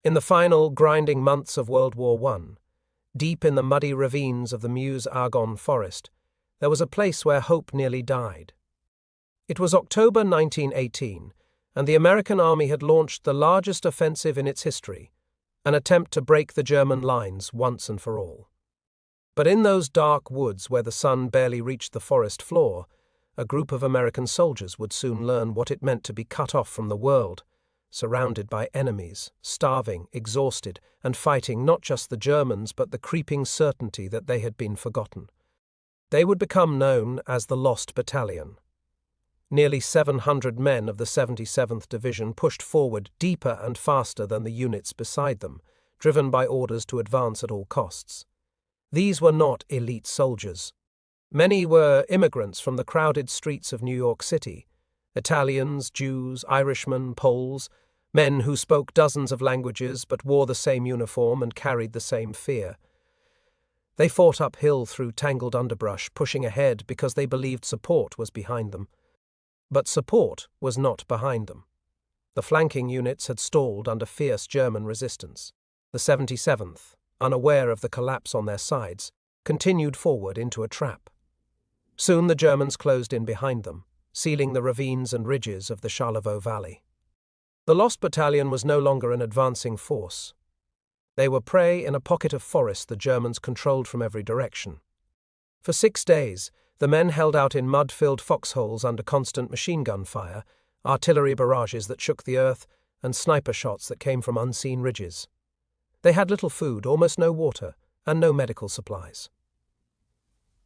In the final, grinding months of World War I, deep in the muddy ravines of the Meuse-Argonne forest, there was a place where hope nearly died. It was October 1918, and the American army had launched the largest offensive in its history, an attempt to break the German lines once and for all. But in those dark woods where the sun barely reached the forest floor, a group of American soldiers would soon learn what it meant to be cut off from the world, surrounded by enemies, starving, exhausted, and fighting not just the Germans but the creeping certainty that they had been forgotten. They would become known as the Lost Battalion. Nearly 700 men of the 77th Division pushed forward deeper and faster than the units beside them, driven by orders to advance at all costs. These were not elite soldiers. Many were immigrants from the crowded streets of New York City, Italians, Jews, Irishmen, Poles, men who spoke dozens of languages but wore the same uniform and carried the same fear. They fought uphill through tangled underbrush, pushing ahead because they believed support was behind them. But support was not behind them. The flanking units had stalled under fierce German resistance. The 77th, unaware of the collapse on their sides, continued forward into a trap. Soon the Germans closed in behind them, sealing the ravines and ridges of the Charlevoix Valley. The Lost Battalion was no longer an advancing force. They were prey in a pocket of forest the Germans controlled from every direction. For 6 days, the men held out in mud-filled foxholes under constant machine gun fire, artillery barrages that shook the earth, and sniper shots that came from unseen ridges. They had little food, almost no water, and no medical supplies.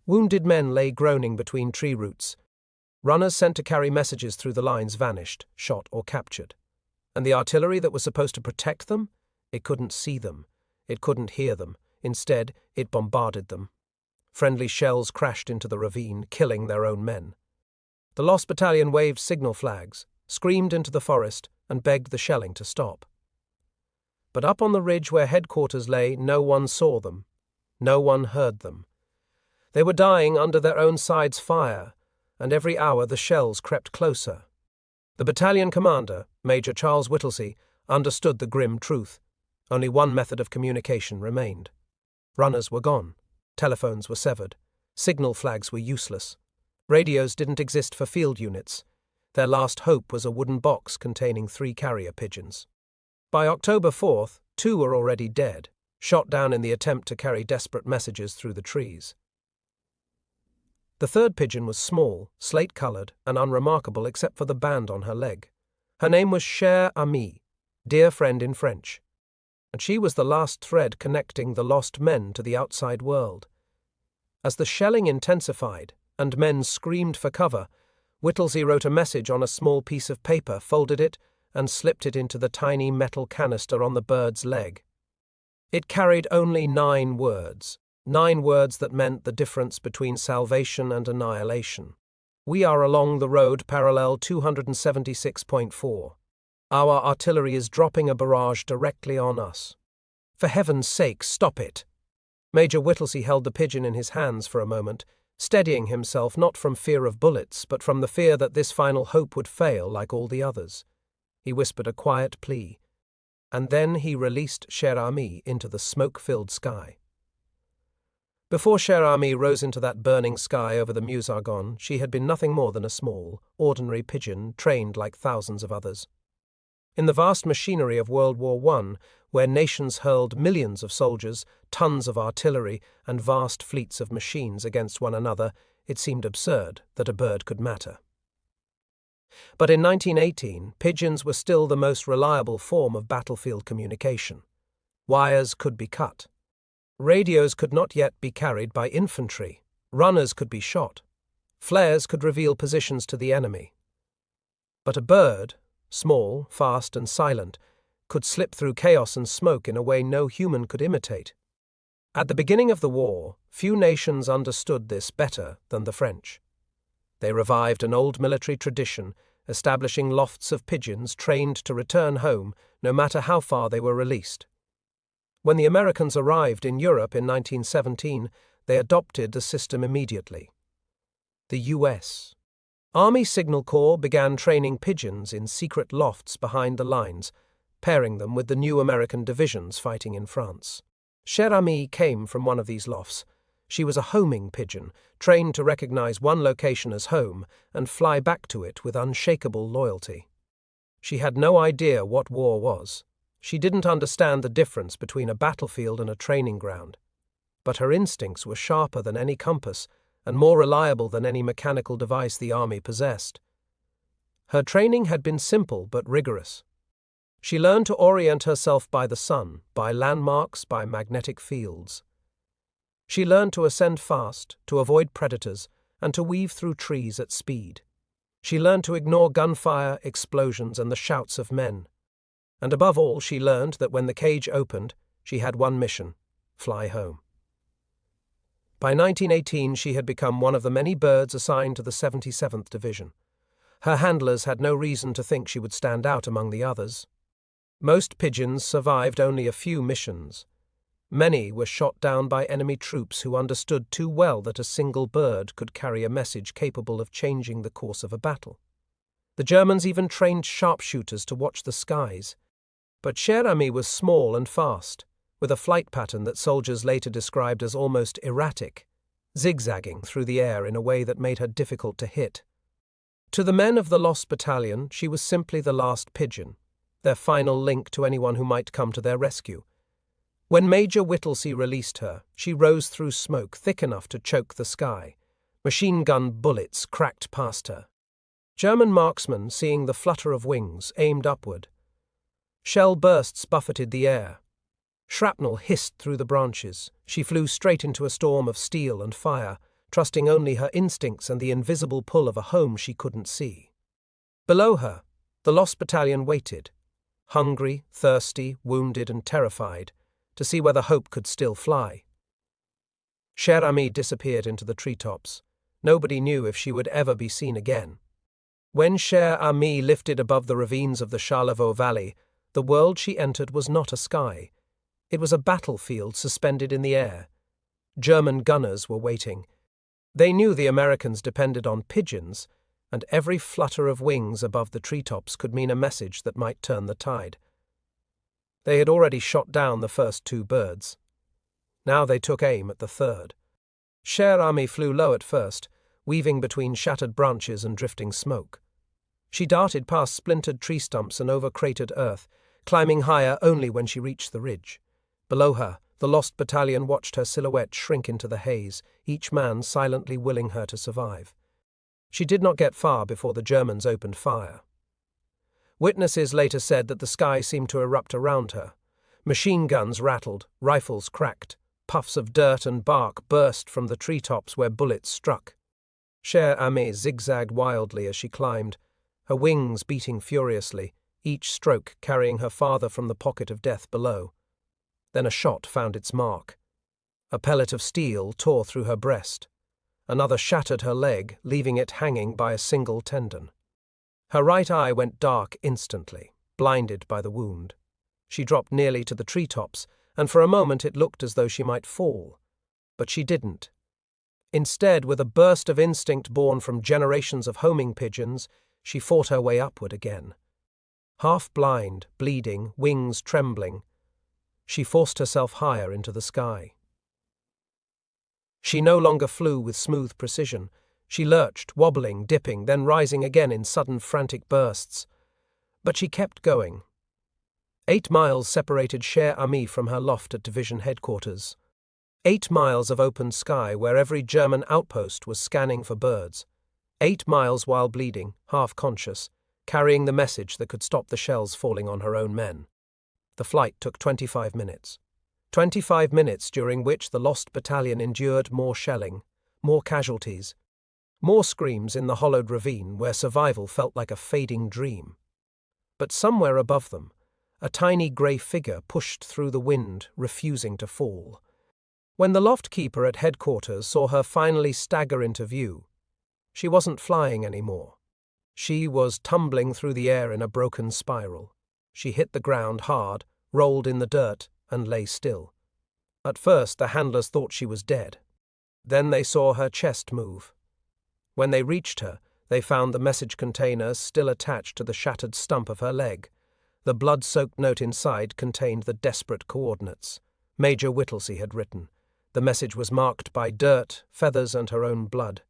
Wounded men lay groaning between tree roots. Runners sent to carry messages through the lines vanished, shot or captured. And the artillery that was supposed to protect them? It couldn't see them. It couldn't hear them. Instead, it bombarded them. Friendly shells crashed into the ravine, killing their own men. The Lost Battalion waved signal flags, screamed into the forest, and begged the shelling to stop. But up on the ridge where headquarters lay, no one saw them. No one heard them. They were dying under their own side's fire, and every hour the shells crept closer. The battalion commander, Major Charles Whittlesey, understood the grim truth. Only one method of communication remained. Runners were gone. Telephones were severed. Signal flags were useless. Radios didn't exist for field units. Their last hope was a wooden box containing 3 carrier pigeons. By October 4th, 2 were already dead, shot down in the attempt to carry desperate messages through the trees. The third pigeon was small, slate-colored, and unremarkable except for the band on her leg. Her name was Cher Ami, dear friend in French, and she was the last thread connecting the lost men to the outside world. As the shelling intensified and men screamed for cover, Whittlesey wrote a message on a small piece of paper, folded it, and slipped it into the tiny metal canister on the bird's leg. It carried only 9 words. 9 words that meant the difference between salvation and annihilation. We are along the road parallel 276.4. Our artillery is dropping a barrage directly on us. For heaven's sake, stop it. Major Whittlesey held the pigeon in his hands for a moment, steadying himself not from fear of bullets, but from the fear that this final hope would fail like all the others. He whispered a quiet plea, and then he released Cher Ami into the smoke-filled sky. Before Cher Ami rose into that burning sky over the Meuse-Argonne, she had been nothing more than a small, ordinary pigeon trained like thousands of others. In the vast machinery of World War I, where nations hurled millions of soldiers, tons of artillery, and vast fleets of machines against one another, it seemed absurd that a bird could matter. But in 1918, pigeons were still the most reliable form of battlefield communication. Wires could be cut. Radios could not yet be carried by infantry. Runners could be shot. Flares could reveal positions to the enemy. But a bird, small, fast, and silent, could slip through chaos and smoke in a way no human could imitate. At the beginning of the war, few nations understood this better than the French. They revived an old military tradition, establishing lofts of pigeons trained to return home no matter how far they were released. When the Americans arrived in Europe in 1917, they adopted the system immediately. The U.S. Army Signal Corps began training pigeons in secret lofts behind the lines, pairing them with the new American divisions fighting in France. Cher Ami came from one of these lofts. She was a homing pigeon, trained to recognize one location as home and fly back to it with unshakable loyalty. She had no idea what war was. She didn't understand the difference between a battlefield and a training ground. But her instincts were sharper than any compass and more reliable than any mechanical device the army possessed. Her training had been simple but rigorous. She learned to orient herself by the sun, by landmarks, by magnetic fields. She learned to ascend fast, to avoid predators, and to weave through trees at speed. She learned to ignore gunfire, explosions, and the shouts of men. And above all, she learned that when the cage opened, she had one mission: fly home. By 1918, she had become one of the many birds assigned to the 77th Division. Her handlers had no reason to think she would stand out among the others. Most pigeons survived only a few missions. Many were shot down by enemy troops who understood too well that a single bird could carry a message capable of changing the course of a battle. The Germans even trained sharpshooters to watch the skies. But Cher Ami was small and fast, with a flight pattern that soldiers later described as almost erratic, zigzagging through the air in a way that made her difficult to hit. To the men of the Lost Battalion, she was simply the last pigeon, their final link to anyone who might come to their rescue. When Major Whittlesey released her, she rose through smoke thick enough to choke the sky. Machine gun bullets cracked past her. German marksmen, seeing the flutter of wings, aimed upward. Shell bursts buffeted the air. Shrapnel hissed through the branches. She flew straight into a storm of steel and fire, trusting only her instincts and the invisible pull of a home she couldn't see. Below her, the Lost Battalion waited, hungry, thirsty, wounded, and terrified, to see whether hope could still fly. Cher Ami disappeared into the treetops. Nobody knew if she would ever be seen again. When Cher Ami lifted above the ravines of the Charlevoix Valley, the world she entered was not a sky. It was a battlefield suspended in the air. German gunners were waiting. They knew the Americans depended on pigeons, and every flutter of wings above the treetops could mean a message that might turn the tide. They had already shot down the first two birds. Now they took aim at the third. Cher Ami flew low at first, weaving between shattered branches and drifting smoke. She darted past splintered tree stumps and over cratered earth, climbing higher only when she reached the ridge. Below her, the Lost Battalion watched her silhouette shrink into the haze, each man silently willing her to survive. She did not get far before the Germans opened fire. Witnesses later said that the sky seemed to erupt around her. Machine guns rattled, rifles cracked, puffs of dirt and bark burst from the treetops where bullets struck. Cher Ami zigzagged wildly as she climbed, her wings beating furiously, each stroke carrying her farther from the pocket of death below. Then a shot found its mark. A pellet of steel tore through her breast. Another shattered her leg, leaving it hanging by a single tendon. Her right eye went dark instantly, blinded by the wound. She dropped nearly to the treetops, and for a moment it looked as though she might fall. But she didn't. Instead, with a burst of instinct born from generations of homing pigeons, she fought her way upward again. Half blind, bleeding, wings trembling, she forced herself higher into the sky. She no longer flew with smooth precision. She lurched, wobbling, dipping, then rising again in sudden frantic bursts. But she kept going. 8 miles separated Cher Ami from her loft at division headquarters. 8 miles of open sky where every German outpost was scanning for birds. 8 miles while bleeding, half conscious, carrying the message that could stop the shells falling on her own men. The flight took 25 minutes. 25 minutes during which the Lost Battalion endured more shelling, more casualties, more screams in the hollowed ravine where survival felt like a fading dream. But somewhere above them, a tiny grey figure pushed through the wind, refusing to fall. When the loft keeper at headquarters saw her finally stagger into view, she wasn't flying anymore. She was tumbling through the air in a broken spiral. She hit the ground hard, rolled in the dirt, and lay still. At first, the handlers thought she was dead. Then they saw her chest move. When they reached her, they found the message container still attached to the shattered stump of her leg. The blood-soaked note inside contained the desperate coordinates Major Whittlesey had written. The message was marked by dirt, feathers, and her own blood.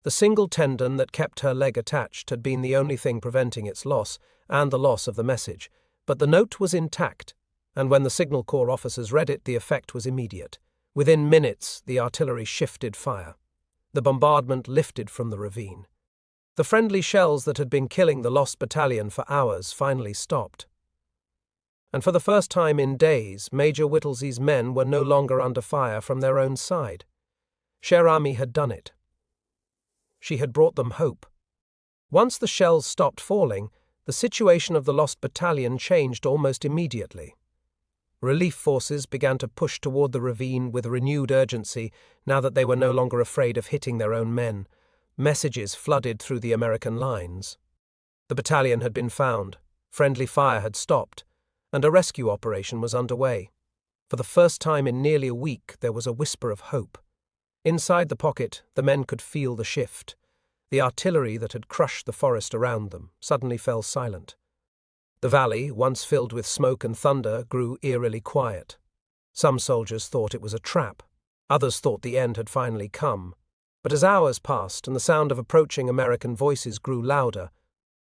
The single tendon that kept her leg attached had been the only thing preventing its loss and the loss of the message, but the note was intact, and when the Signal Corps officers read it, the effect was immediate. Within minutes, the artillery shifted fire. The bombardment lifted from the ravine. The friendly shells that had been killing the Lost Battalion for hours finally stopped. And for the first time in days, Major Whittlesey's men were no longer under fire from their own side. Cher Ami had done it. She had brought them hope. Once the shells stopped falling, the situation of the Lost Battalion changed almost immediately. Relief forces began to push toward the ravine with renewed urgency now that they were no longer afraid of hitting their own men. Messages flooded through the American lines. The battalion had been found, friendly fire had stopped, and a rescue operation was underway. For the first time in nearly a week, there was a whisper of hope. Inside the pocket, the men could feel the shift. The artillery that had crushed the forest around them suddenly fell silent. The valley, once filled with smoke and thunder, grew eerily quiet. Some soldiers thought it was a trap. Others thought the end had finally come. But as hours passed and the sound of approaching American voices grew louder,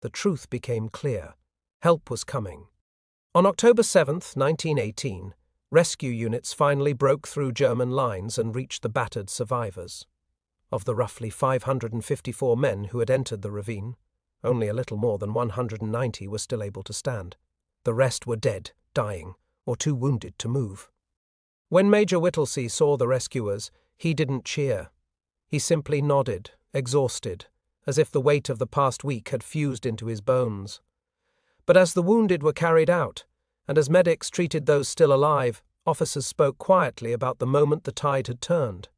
the truth became clear. Help was coming. On October 7, 1918, rescue units finally broke through German lines and reached the battered survivors. Of the roughly 554 men who had entered the ravine, only a little more than 190 were still able to stand. The rest were dead, dying, or too wounded to move. When Major Whittlesey saw the rescuers, he didn't cheer. He simply nodded, exhausted, as if the weight of the past week had fused into his bones. But as the wounded were carried out, and as medics treated those still alive, officers spoke quietly about the moment the tide had turned.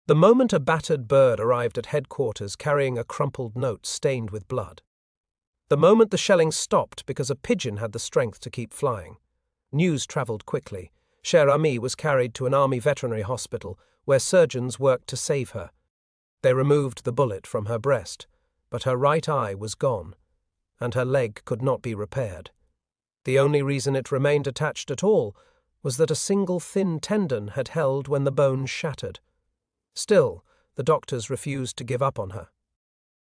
The moment a battered bird arrived at headquarters carrying a crumpled note stained with blood. The moment the shelling stopped because a pigeon had the strength to keep flying. News travelled quickly. Cher Ami was carried to an army veterinary hospital where surgeons worked to save her. They removed the bullet from her breast, but her right eye was gone, and her leg could not be repaired. The only reason it remained attached at all was that a single thin tendon had held when the bones shattered. Still, the doctors refused to give up on her.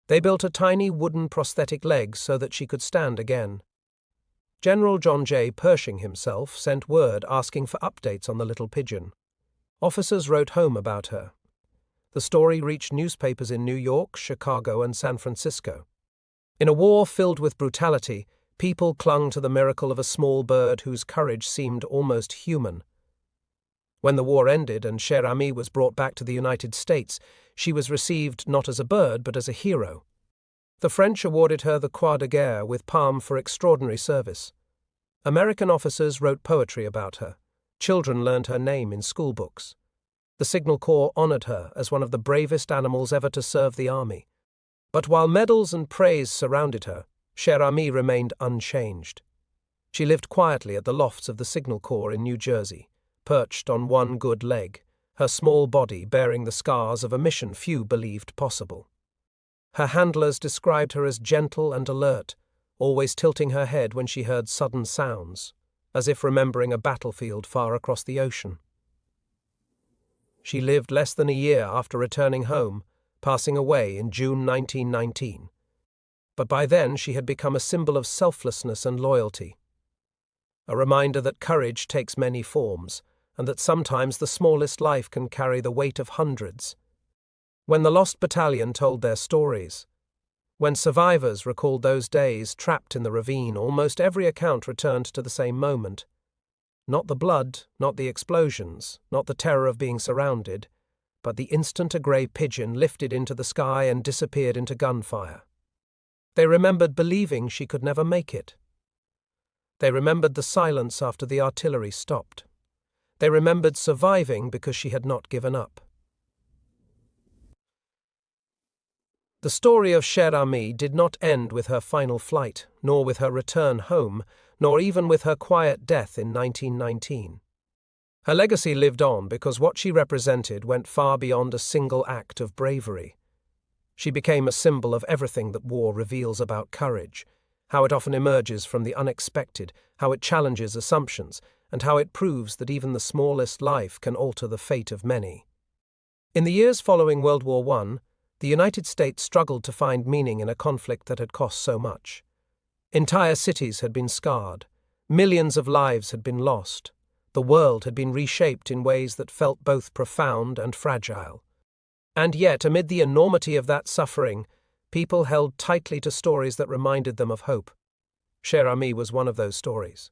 They built a tiny wooden prosthetic leg so that she could stand again. General John J. Pershing himself sent word asking for updates on the little pigeon. Officers wrote home about her. The story reached newspapers in New York, Chicago, and San Francisco. In a war filled with brutality, people clung to the miracle of a small bird whose courage seemed almost human. When the war ended and Cher Ami was brought back to the United States, she was received not as a bird but as a hero. The French awarded her the Croix de Guerre with palm for extraordinary service. American officers wrote poetry about her. Children learned her name in schoolbooks. The Signal Corps honored her as one of the bravest animals ever to serve the army. But while medals and praise surrounded her, Cher Ami remained unchanged. She lived quietly at the lofts of the Signal Corps in New Jersey, perched on one good leg, her small body bearing the scars of a mission few believed possible. Her handlers described her as gentle and alert, always tilting her head when she heard sudden sounds, as if remembering a battlefield far across the ocean. She lived less than a year after returning home, passing away in June 1919. But by then she had become a symbol of selflessness and loyalty. A reminder that courage takes many forms, and that sometimes the smallest life can carry the weight of hundreds. When the Lost Battalion told their stories, when survivors recalled those days trapped in the ravine, almost every account returned to the same moment. Not the blood, not the explosions, not the terror of being surrounded, but the instant a grey pigeon lifted into the sky and disappeared into gunfire. They remembered believing she could never make it. They remembered the silence after the artillery stopped. They remembered surviving because she had not given up. The story of Cher Ami did not end with her final flight, nor with her return home, nor even with her quiet death in 1919. Her legacy lived on because what she represented went far beyond a single act of bravery. She became a symbol of everything that war reveals about courage, how it often emerges from the unexpected, how it challenges assumptions, and how it proves that even the smallest life can alter the fate of many. In the years following World War I, the United States struggled to find meaning in a conflict that had cost so much. Entire cities had been scarred, millions of lives had been lost, the world had been reshaped in ways that felt both profound and fragile. And yet, amid the enormity of that suffering, people held tightly to stories that reminded them of hope. Cher Ami was one of those stories.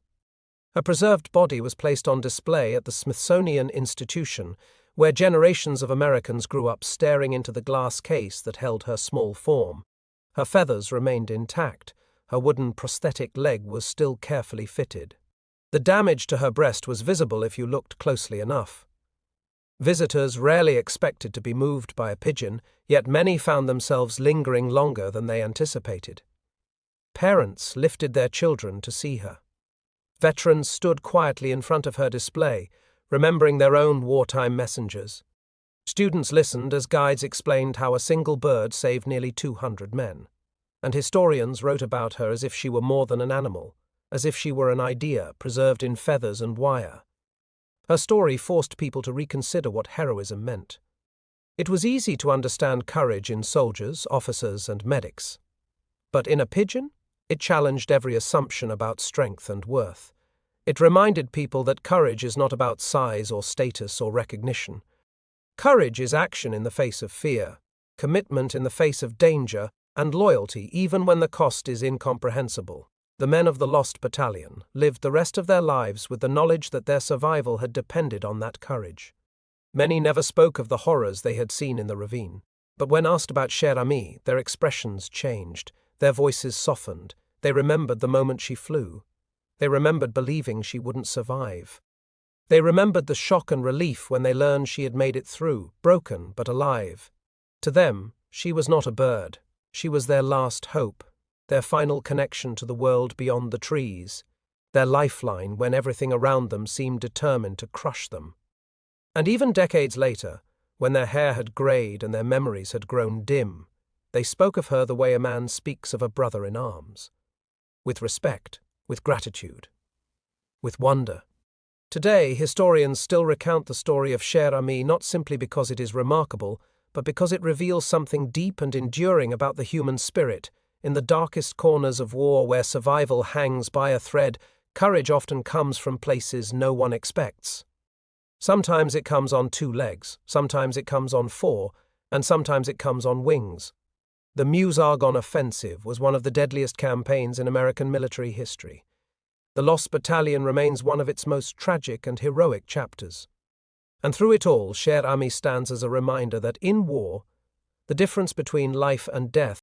Her preserved body was placed on display at the Smithsonian Institution, where generations of Americans grew up staring into the glass case that held her small form. Her feathers remained intact, her wooden prosthetic leg was still carefully fitted. The damage to her breast was visible if you looked closely enough. Visitors rarely expected to be moved by a pigeon, yet many found themselves lingering longer than they anticipated. Parents lifted their children to see her. Veterans stood quietly in front of her display, remembering their own wartime messengers. Students listened as guides explained how a single bird saved nearly 200 men. And historians wrote about her as if she were more than an animal, as if she were an idea preserved in feathers and wire. Her story forced people to reconsider what heroism meant. It was easy to understand courage in soldiers, officers, and medics. But in a pigeon, it challenged every assumption about strength and worth. It reminded people that courage is not about size or status or recognition. Courage is action in the face of fear, commitment in the face of danger, and loyalty even when the cost is incomprehensible. The men of the Lost Battalion lived the rest of their lives with the knowledge that their survival had depended on that courage. Many never spoke of the horrors they had seen in the ravine, but when asked about Cher Ami, their expressions changed, their voices softened, they remembered the moment she flew. They remembered believing she wouldn't survive. They remembered the shock and relief when they learned she had made it through, broken but alive. To them, she was not a bird. She was their last hope, their final connection to the world beyond the trees, their lifeline when everything around them seemed determined to crush them. And even decades later, when their hair had greyed and their memories had grown dim, they spoke of her the way a man speaks of a brother in arms. With respect, with gratitude, with wonder. Today, historians still recount the story of Cher Ami not simply because it is remarkable, but because it reveals something deep and enduring about the human spirit. In the darkest corners of war where survival hangs by a thread, courage often comes from places no one expects. Sometimes it comes on 2 legs, sometimes it comes on 4, and sometimes it comes on wings. The Meuse-Argonne Offensive was one of the deadliest campaigns in American military history. The Lost Battalion remains one of its most tragic and heroic chapters. And through it all, Cher Ami stands as a reminder that in war, the difference between life and death